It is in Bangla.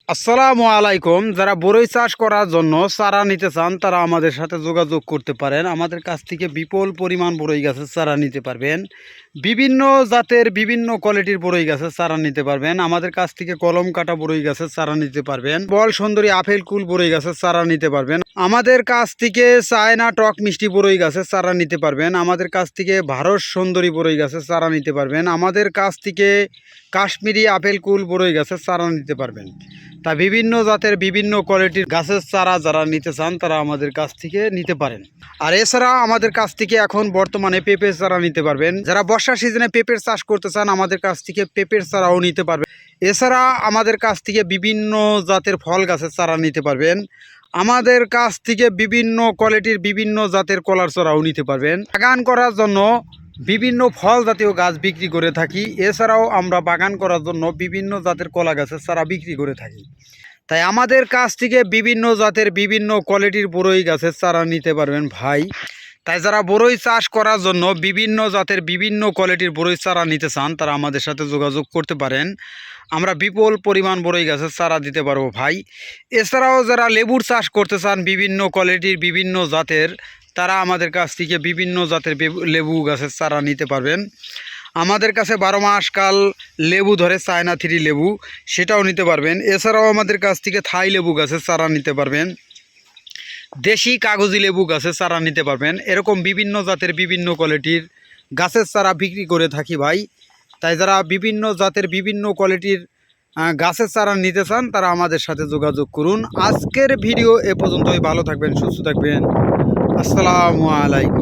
আসসালামু আলাইকুম। যারা বরই চাষ করার জন্য চারা নিতে চান তারা আমাদের সাথে যোগাযোগ করতে পারেন। আমাদের কাছ থেকে বিপুল পরিমাণ বরই গাছের চারা নিতে পারবেন। বিভিন্ন জাতের বিভিন্ন কোয়ালিটির বরই গাছের চারা নিতে পারবেন। আমাদের কাছ থেকে কলম কাটা বরই গাছের চারা নিতে পারবেন। বল সুন্দরী আপেল কুল বরই গাছের চারা নিতে পারবেন। আমাদের কাছ থেকে চায়না টক মিষ্টি বরই গাছের চারা নিতে পারবেন। আমাদের কাছ থেকে ভারত সুন্দরী বরই গাছের চারা নিতে পারবেন। আমাদের কাছ থেকে কাশ্মীরি আপেল কুল বরই গাছের চারা নিতে পারবেন। তা বিভিন্ন জাতের বিভিন্ন কোয়ালিটির গাছের চারা যারা নিতে চান তারা আমাদের কাছ থেকে নিতে পারেন। আর এছাড়া আমাদের কাছ থেকে এখন বর্তমানে পেঁপের চারা নিতে পারবেন। যারা বর্ষা সিজনে পেঁপের চাষ করতে চান আমাদের কাছ থেকে পেঁপের চারাও নিতে পারবেন। এছাড়া আমাদের কাছ থেকে বিভিন্ন জাতের ফল গাছের চারা নিতে পারবেন। আমাদের কাছ থেকে বিভিন্ন কোয়ালিটির বিভিন্ন জাতের কলার চারাও নিতে পারবেন। বাগান করার জন্য বিভিন্ন ফল জাতীয় গাছ বিক্রি করে থাকি। এছাড়াও আমরা বাগান করার জন্য বিভিন্ন জাতের কলা গাছের চারা বিক্রি করে থাকি। তাই আমাদের কাছ থেকে বিভিন্ন জাতের বিভিন্ন কোয়ালিটির বরই গাছের চারা নিতে পারবেন ভাই। তাই যারা বরই চাষ করার জন্য বিভিন্ন জাতের বিভিন্ন কোয়ালিটির বরই চারা নিতে চান তারা আমাদের সাথে যোগাযোগ করতে পারেন। আমরা বিপুল পরিমাণ বরই গাছের চারা দিতে পারবো ভাই। এছাড়াও যারা লেবুর চাষ করতে চান বিভিন্ন কোয়ালিটির বিভিন্ন জাতের তারা আমাদের কাছ থেকে বিভিন্ন জাতের লেবু গাছের চারা নিতে পারবেন। আমাদের কাছে 12 মাস কাল লেবু ধরে চায়না থ্রি লেবু সেটাও নিতে পারবেন। এছাড়াও আমাদের কাছ থেকে থাই লেবু গাছের চারা নিতে পারবেন। দেশি কাগজি লেবু গাছের চারা নিতে পারবেন। এরকম বিভিন্ন জাতের বিভিন্ন কোয়ালিটির গাছের চারা বিক্রি করে থাকি ভাই। তাই যারা বিভিন্ন জাতের বিভিন্ন কোয়ালিটির গাছের চারা নিতে চান তারা আমাদের সাথে যোগাযোগ করুন। আজকের ভিডিও এ পর্যন্তই। ভালো থাকবেন, সুস্থ থাকবেন। আসসালামু আলাইকুম।